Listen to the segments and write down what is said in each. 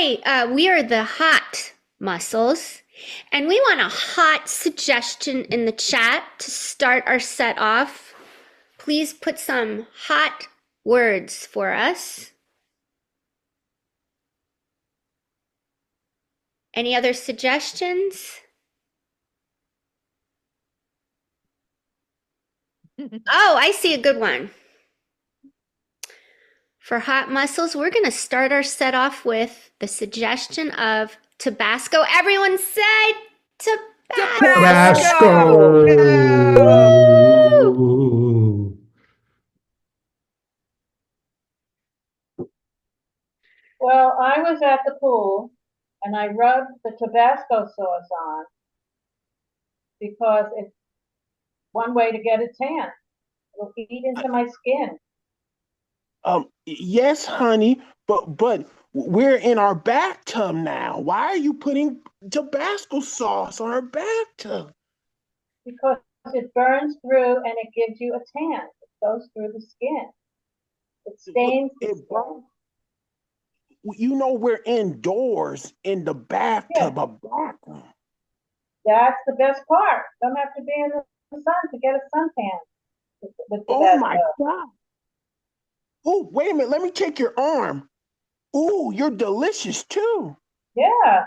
Hi, we are the hot Mussels, and we want a hot suggestion in the chat to start our set off. Please put some hot words for us. Any other suggestions? Oh, I see a good one. For hot Mussels, we're going to start our set off with the suggestion of Tabasco. Everyone say Tabasco! Tabasco. Woo! Well, I was at the pool and I rubbed the Tabasco sauce on because it's one way to get a tan. It'll eat into my skin. Yes, honey, but we're in our bathtub now. Why are you putting Tabasco sauce on our bathtub? Because it burns through and it gives you a tan. It goes through the skin. It stains the skin. You know we're indoors in the bathtub, a bathroom. That's the best part. Don't have to be in the sun to get a suntan with Oh Tabasco. my God. Oh, wait a minute. Let me take your arm. Oh, you're delicious too. Yeah.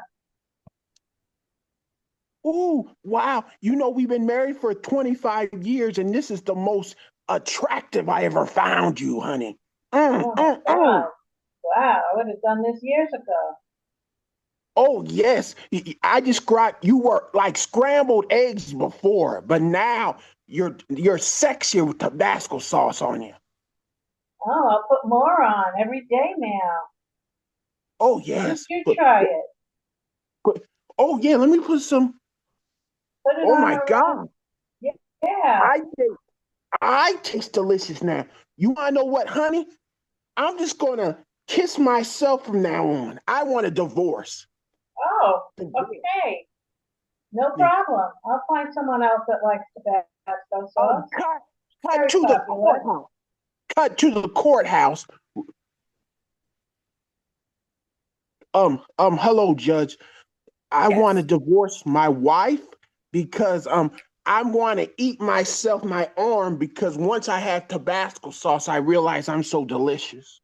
Oh, wow. You know, we've been married for 25 years, and this is the most attractive I ever found you, honey. Oh my God. Wow, I would have done this years ago. Oh, yes. I described you were like scrambled eggs before, but now you're sexier with Tabasco sauce on you. Oh, I'll put more on every day now. Oh, yes. You should try it. Oh, yeah. Let me put some. Put it Oh, on my around. God. Yeah. I taste delicious now. You want to know what, honey? I'm just going to kiss myself from now on. I want a divorce. Oh, okay. No problem. I'll find someone else that likes Tabasco sauce. Cut to the courthouse. Cut to the courthouse. Hello, Judge. I want to divorce my wife because I want to eat myself my arm because once I had Tabasco sauce, I realized I'm so delicious.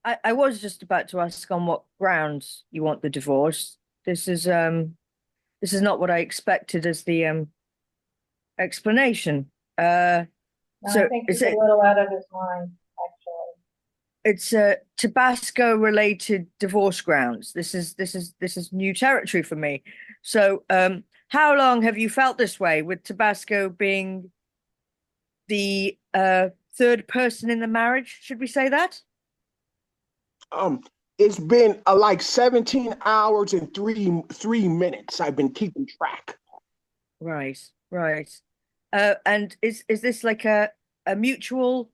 I was just about to ask on what grounds you want the divorce. This is not what I expected as the explanation. No, I think he's a little out of his mind, actually. It's Tabasco related divorce grounds. This is new territory for me. So how long have you felt this way, with Tabasco being the third person in the marriage? Should we say that? It's been like 17 hours and three minutes. I've been keeping track. Right. And is this like a mutual?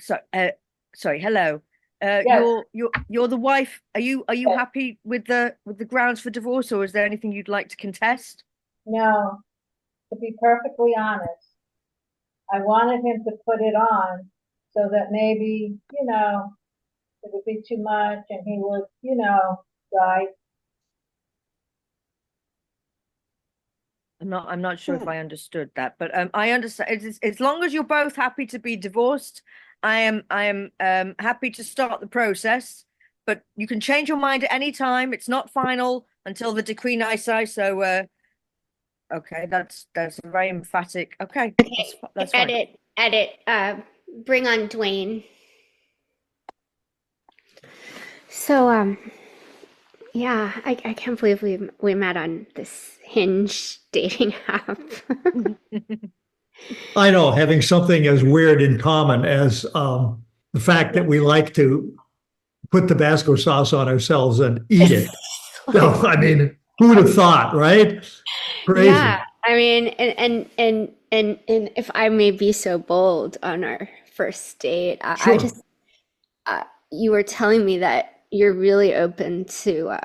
Sorry. Hello. Yes. You're the wife. Are you happy with the grounds for divorce, or is there anything you'd like to contest? No. To be perfectly honest, I wanted him to put it on so that maybe, it would be too much and he would, die. I'm not sure if I understood that, but I understand. As long as you're both happy to be divorced, I am happy to start the process. But you can change your mind at any time. It's not final until the decree nisi. So okay, that's very emphatic. Okay, that's fine. Edit. Bring on Duane. So, yeah, I can't believe we met on this Hinge dating app. I know, having something as weird in common as the fact that we like to put Tabasco sauce on ourselves and eat it. So, I mean, who would have thought, right? Crazy. Yeah, I mean, and if I may be so bold, on our first date, Sure. I just you were telling me that you're really open to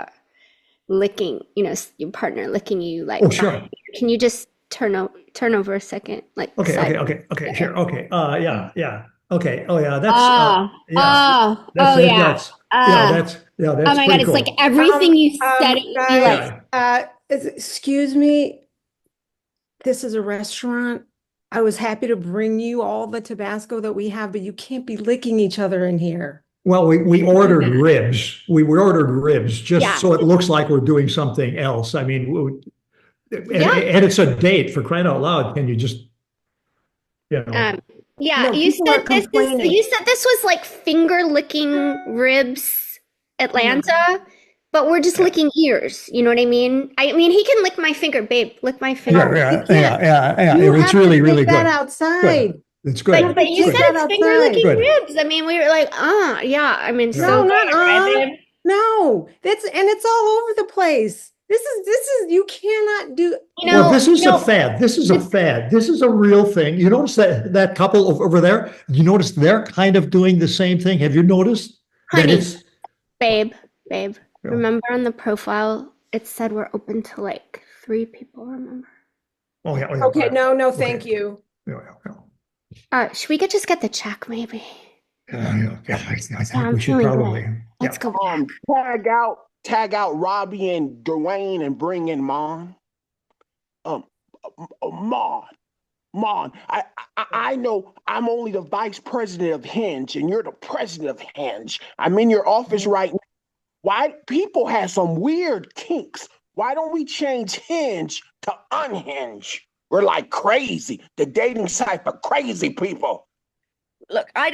licking, your partner licking you like Oh, sure. behind. Can you just turn over a second, like Okay, side? okay, sure, okay, yeah, okay, oh yeah, that's Oh, yeah, oh, oh, yeah. that's Yeah, Oh that's my God, pretty it's cool. like everything you said, it would be guys, like, excuse me. This is a restaurant. I was happy to bring you all the Tabasco that we have, but you can't be licking each other in here. Well, we ordered ribs. We ordered ribs just Yeah. so it looks like we're doing something else. I mean, Yeah. and it's a date, for crying out loud. Can you just, Yeah, No, people are complaining. you said this was like finger licking ribs, Atlanta, but we're just Yeah. licking ears. You know what I mean? I mean, he can lick my finger, babe. Lick my finger. yeah. You It's have to really, take really that good. outside. Good. It's good. But you Take said that it's finger outside. licking Good. ribs. I mean, we were like, yeah. I mean, No, so not good, right, babe? No, it's all over the place. This is you cannot do. You Well, know, this is you a know, fad. This is a fad. This is a real thing. You notice that couple over there? You notice they're kind of doing the same thing. Have you noticed that honey, it's babe, Yeah. remember on the profile, it said we're open to like 3 people, remember? oh yeah, Okay, no, okay. thank you. Should we just get the check, maybe? I think I'm we should feeling good. probably. Let's go back. Tag out Robby and Duane and bring in Mon. Mon, I know I'm only the vice president of Hinge and you're the president of Hinge. I'm in your office right now. Why people have some weird kinks? Why don't we change Hinge to Unhinge? We're like crazy, the dating site for crazy people. Look, I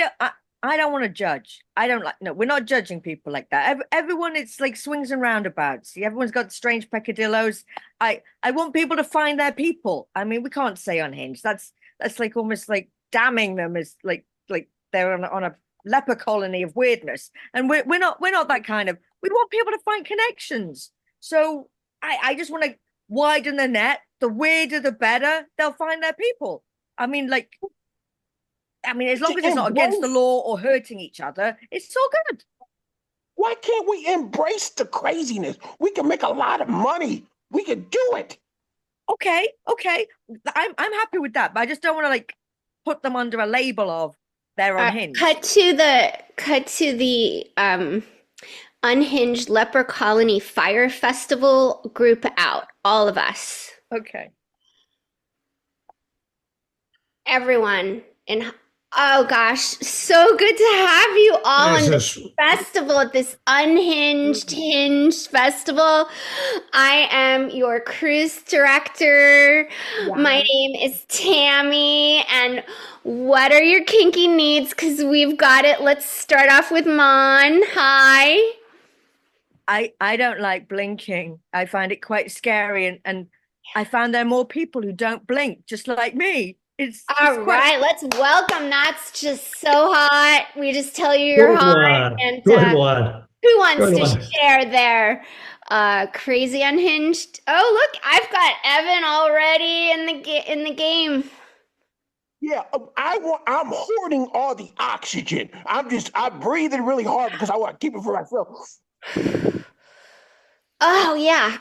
don't want to judge. I don't like, no, we're not judging people like that. Everyone, it's like swings and roundabouts. Everyone's got strange peccadillos. I want people to find their people. I mean, we can't say unhinged. That's like almost like damning them as like they're on a leper colony of weirdness. And we're not that kind of, we want people to find connections. So I just want to widen the net. The weirder, the better. They'll find their people. I mean, as long as it's not against the law or hurting each other, it's all good. Why can't we embrace the craziness? We can make a lot of money. We can do it. Okay. I'm happy with that, but I just don't want to like put them under a label of they're unhinged. Cut to the Unhinged Leper Colony Fire Festival group out. All of us. Okay. Everyone in oh gosh, so good to have you all in this festival at this Unhinged Hinge festival. I am your cruise director. Yeah. My name is Tammy, and what are your kinky needs? Because we've got it. Let's start off with Mon. Hi. I don't like blinking. I find it quite scary, and I found there are more people who don't blink, just like me. It's all right. Let's welcome. That's just so hot. We just tell you you're hot. And who wants to share their crazy unhinged? Oh, look, I've got Evan already in the game. Yeah, I'm hoarding all the oxygen. I'm breathing really hard because I want to keep it for myself. Oh yeah.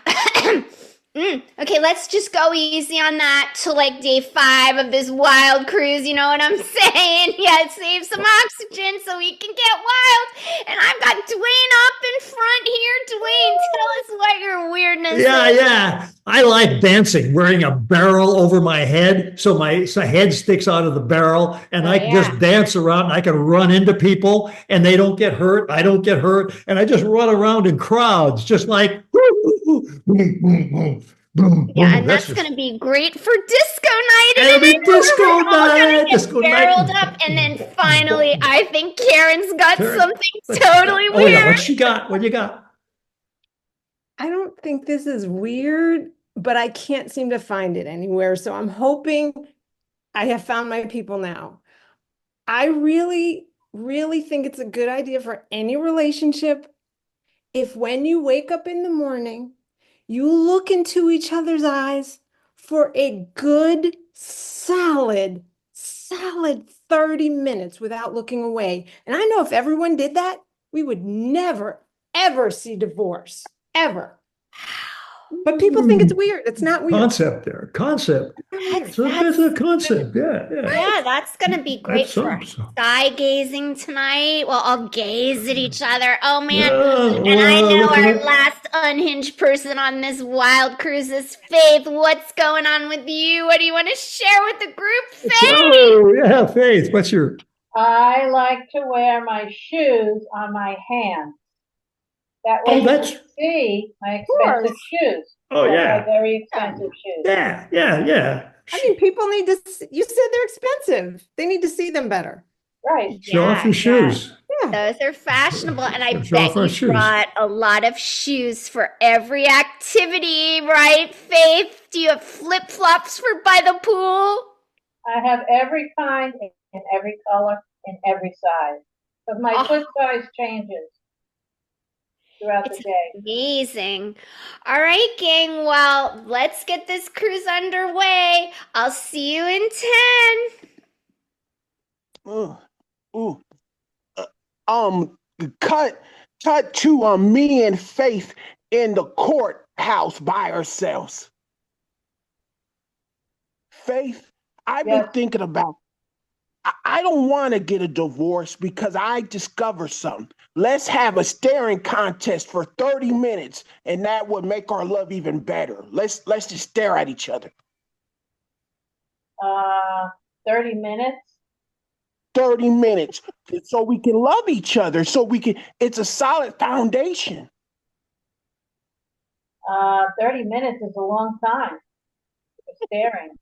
Okay, let's just go easy on that till like day 5 of this wild cruise. You know what I'm saying? Yeah, save some oxygen so we can get wild. And I've got Duane up in front here. Duane, tell us what your weirdness is. Yeah. I like dancing, wearing a barrel over my head so my head sticks out of the barrel, and I can just dance around. And I can run into people, and they don't get hurt. I don't get hurt, and I just run around in crowds, just like. Boom, boom, boom. Boom, yeah, boom. and that's going to be great for disco night. It'll be disco night. Disco barreled night. Up, and then finally, I think Karen's got something totally weird. Oh yeah, what you got? What you got? I don't think this is weird, but I can't seem to find it anywhere. So I'm hoping I have found my people now. I really, really think it's a good idea for any relationship if when you wake up in the morning, you look into each other's eyes for a good solid 30 minutes without looking away. And I know if everyone did that, we would never, ever see divorce. Ever. But people think it's weird. It's not weird. Concept there. Concept. That's, So there's a concept. Yeah, yeah. yeah, that's gonna be great That's for our some. sky gazing tonight. We'll all gaze at each other. Oh man. Yeah, And I well, know look our at- last unhinged person on this wild cruise is Faith. What's going on with you? What do you want to share with the group, Faith? Oh, yeah, Faith. What's your? I like to wear my shoes on my hands. That way Oh, you that's. can see my course. expensive shoes. Oh, They're yeah. my very expensive shoes. Yeah, yeah, yeah. I mean, people need to, you said they're expensive. They need to see them better. Right. Show off your shoes. Yeah. Those are fashionable, and I Show off bet our you shoes. brought a lot of shoes for every activity, right, Faith? Do you have flip flops for by the pool? I have every kind in every color in every size. Because my Oh. foot size changes throughout the It's day. amazing. All right, gang. Well, let's get this cruise underway. I'll see you in 10. Ooh, ooh. Cut to me and Faith in the courthouse by ourselves. Faith, I've been Yes. thinking about. I don't want to get a divorce because I discovered something. Let's have a staring contest for 30 minutes, and that would make our love even better. Let's just stare at each other. 30 minutes. 30 minutes so we can love each other, it's a solid foundation. 30 minutes is a long time for staring.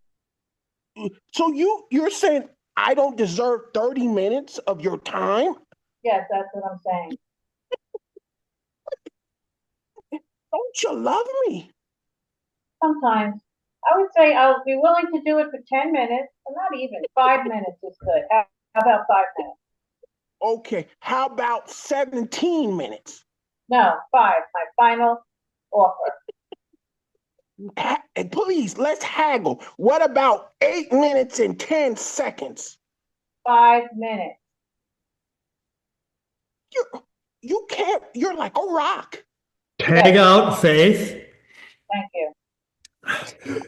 So you're saying I don't deserve 30 minutes of your time? Yes, that's what I'm saying. Don't you love me? Sometimes. I would say I'll be willing to do it for 10 minutes, but not even. 5 minutes is good. How about 5 minutes? Okay, how about 17 minutes? No, 5. My final offer. And please, let's haggle. What about 8 minutes and 10 seconds? 5 minutes. You can't, you're like a rock. Tag out, Faith. Thank you.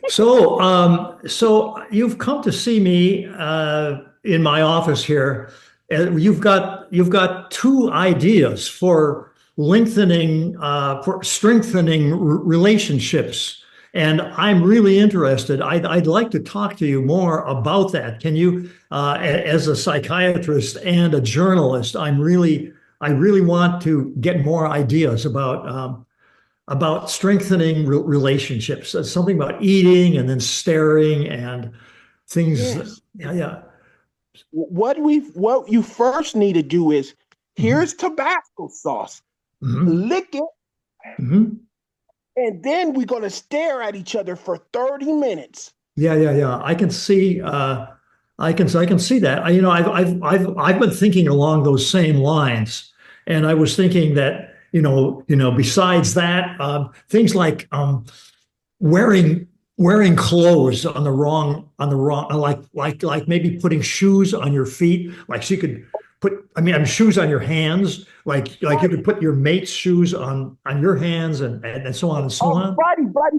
So you've come to see me in my office here. You've got two ideas for lengthening, for strengthening relationships, and I'm really interested. I'd like to talk to you more about that. Can you, as a psychiatrist and a journalist, I really want to get more ideas about strengthening relationships. Something about eating and then staring and things. Yes. Yeah. What you first need to do is here's Tabasco sauce. Mm-hmm. Lick it, Mm-hmm. and then we're gonna stare at each other for 30 minutes. Yeah. I can see. I can see that. I've been thinking along those same lines, and I was thinking that besides that, things like wearing clothes on the wrong, like maybe putting shoes on your feet, like so you could put, shoes on your hands, like you could put your mate's shoes on your hands and so on and so on.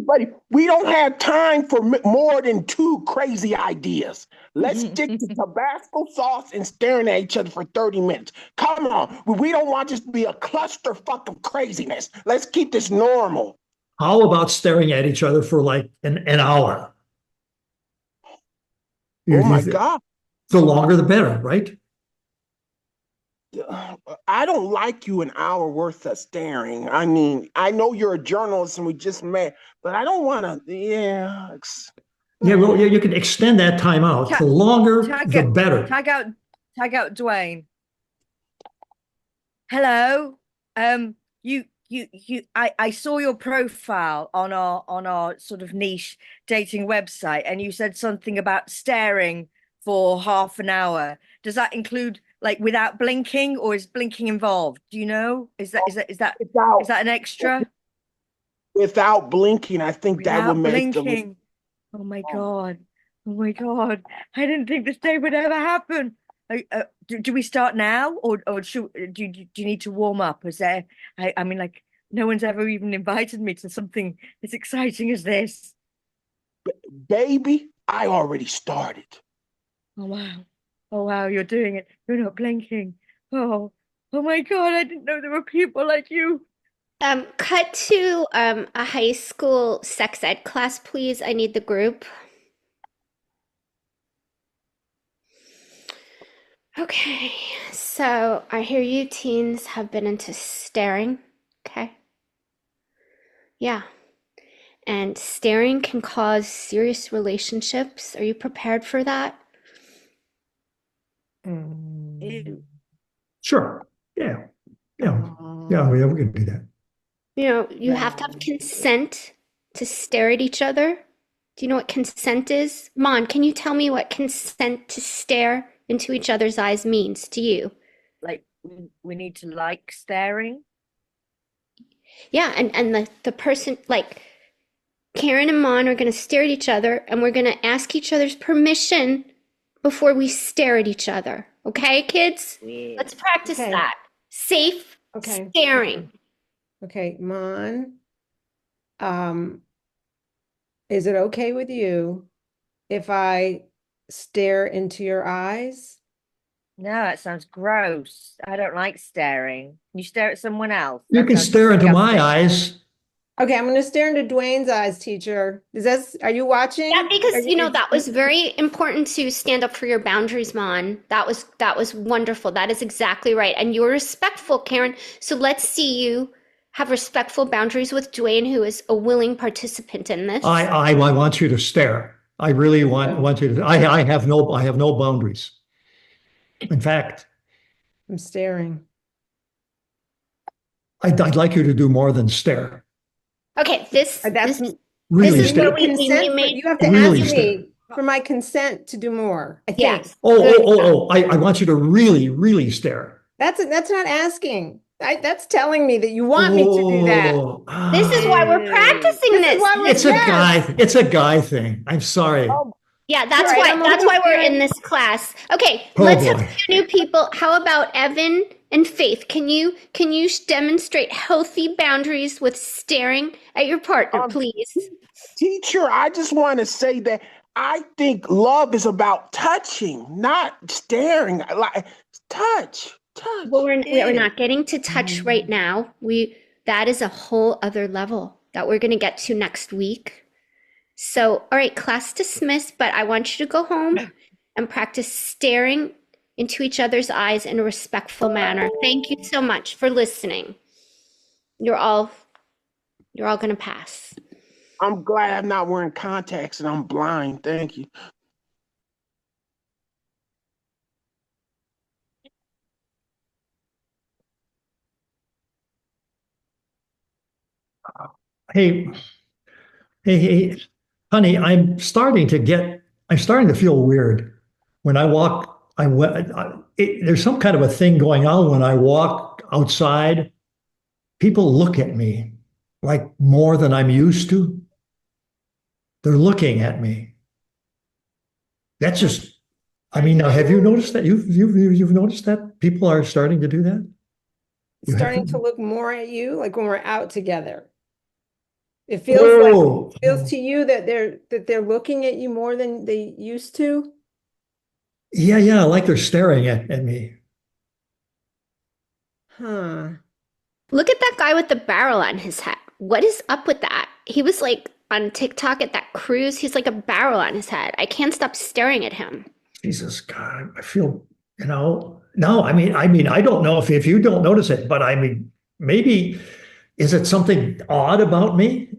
Buddy, we don't have time for more than two crazy ideas. Let's stick to Tabasco sauce and staring at each other for 30 minutes. Come on, we don't want this to be a clusterfuck of craziness. Let's keep this normal. How about staring at each other for like an hour? Oh my God. The longer the better, right? I don't like you an hour worth of staring. I mean, I know you're a journalist and we just met, but I don't want to, Yeah, well, you can extend that time out. The longer, the better. Tag out Duane. Hello. I saw your profile on our sort of niche dating website, and you said something about staring for half an hour. Does that include like without blinking, or is blinking involved? Do you know? Is that an extra? Without blinking, I think that would make blinking. Oh my God. I didn't think this day would ever happen. Do we start now, or do you need to warm up? Is there? I mean, like No one's ever even invited me to something as exciting as this. Baby, I already started. Oh, wow. Oh, wow, you're doing it. You're not blinking. Oh, oh my God, I didn't know there were people like you. Cut to a high school sex ed class, please. I need the group. Okay, so I hear you teens have been into staring. Okay. Yeah. And staring can cause serious relationships. Are you prepared for that? Ew. Sure. Yeah. Yeah. Yeah, Oh, we can do that. You know, you have to have wow. consent to stare at each other. Do you know what consent is? Mon, can you tell me what consent to stare into each other's eyes means to you? Like, we need to like staring. Yeah, and the person, like Karen and Mon are going to stare at each other and we're going to ask each other's permission before we stare at each other. Okay, kids? Weird. Let's practice Okay. that. Safe Okay. staring. Okay, Mon, um, is it okay with you if I stare into your eyes? No, that sounds gross. I don't like staring. You stare at someone else. You That can sounds stare into my disgusting. eyes. Okay, I'm going to stare into Dwayne's eyes, teacher. Are you watching? Yeah, because Are you know you, that was very important to stand up for your boundaries, Mon. That was wonderful. That is exactly right. And you're respectful, Karen. So let's see you have respectful boundaries with Duane, who is a willing participant in this. I want you to stare. I really want you to. I have no boundaries. In fact, I'm staring. I'd like you to do more than stare. Okay, this That's this Really is where stare. we consent. made. You have to Really ask stare. me for my consent to do more, I think. Yes. Oh, Good oh, job. oh, oh. I want you to really stare. That's not asking. That's telling me that you want me to do that. Oh, This is why we're Ew. practicing This is this. why we're it's yes. a guy thing. I'm sorry. Oh, Yeah, that's right, why I'm that's why we're in understanding. this class. Okay, Oh let's have boy. two new people. How about Evan and Faith? Can you demonstrate healthy boundaries with staring at your partner, Um, please? Teacher, I just want to say that I think love is about touching, not staring. Like touch, touch. Well, we're Ew. not getting to touch right now. That is a whole other level that we're going to get to next week. So, all right, class dismissed, but I want you to go home and practice staring into each other's eyes in a respectful manner. Thank you so much for listening. You're all going to pass. I'm glad I'm not wearing contacts and I'm blind. Thank you. Hey, hey, honey, I'm starting to feel weird. When I walk, there's some kind of a thing going on when I walk outside. People look at me like more than I'm used to. They're looking at me. That's just, I mean, now have you noticed that? You've noticed that people are starting to do that? You Starting to haven't? look more at you like when we're out together. It feels Oh, to you that they're looking at you more than they used to. yeah, like they're staring at me. Huh. Look at that guy with the barrel on his head. What is up with that? He was like on TikTok at that cruise. He's like a barrel on his head. I can't stop staring at him. Jesus, God, I feel, no, I don't know if you don't notice it, but I mean, maybe, is it something odd about me?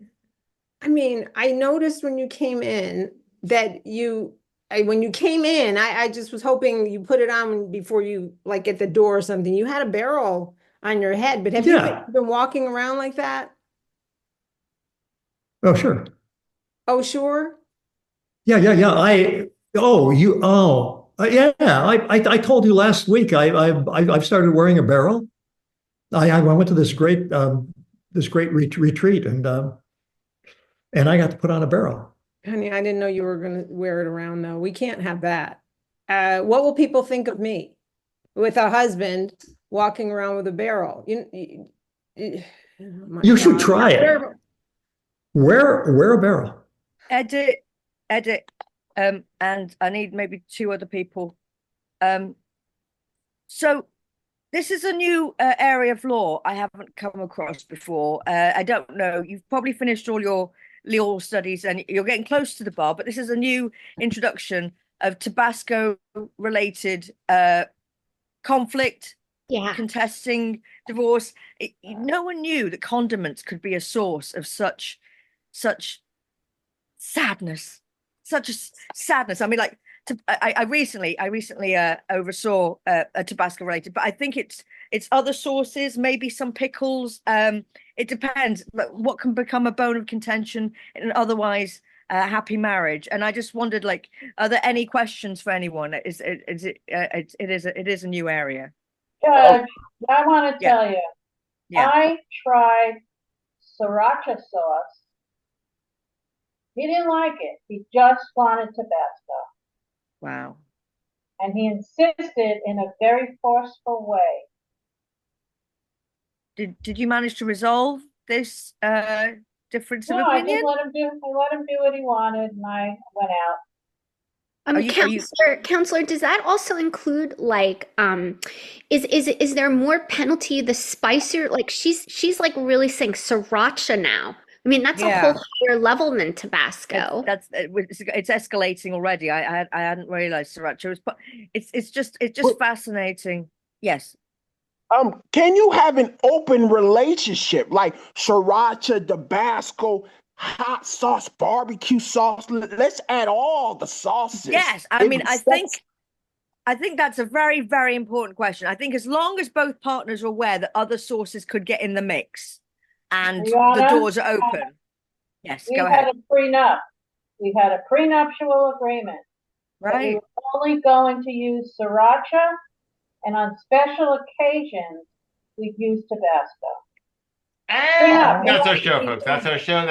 I mean, I noticed when you came in that when you came in, I just was hoping you put it on before you like at the door or something. You had a barrel on your head, but have you Yeah. been walking around like that? Oh, sure. Oh, sure. Yeah. I told you last week, I've started wearing a barrel. I went to this great retreat and I got to put on a barrel. Honey, I didn't know you were going to wear it around though. We can't have that. What will people think of me with a husband walking around with a barrel? Oh my You should God. try it. Wear a barrel. Edit, and I need maybe two other people. So this is a new area of law I haven't come across before. I don't know. You've probably finished all your legal studies and you're getting close to the bar, but this is a new introduction of Tabasco related conflict, Yeah. contesting divorce. No one knew that condiments could be a source of such sadness, such a sadness. I mean, like, I recently oversaw a Tabasco related, but I think it's other sources, maybe some pickles. It depends. But what can become a bone of contention in an otherwise happy marriage? And I just wondered, like, are there any questions for anyone? It is a new area. Judge, I want to Yeah. tell you, Yeah. I tried sriracha sauce. He didn't like it. He just wanted Tabasco. Wow. And he insisted in a very forceful way. Did you manage to resolve this difference of No, I opinion? just let him do. I let him do what he wanted, and I went out. Are you Counselor, does that also include like is there more penalty the spicier, like she's like really saying sriracha now. I mean, that's a whole Yeah. higher level than Tabasco. It's escalating already. I hadn't realized sriracha was, but it's just But- fascinating. Yes. Can you have an open relationship like sriracha, Tabasco, hot sauce, barbecue sauce? Let's add all the sauces. Yes. I mean, I think that's a very, very important question. I think as long as both partners are aware that other sources could get in the mix and Your Honor, the doors are open. Yes, we go had ahead. a prenup. We had a prenuptial agreement. That we Right. were only going to use sriracha, and on special occasions, we'd use Tabasco. And Prenup. that's our show, folks. That's our show. That's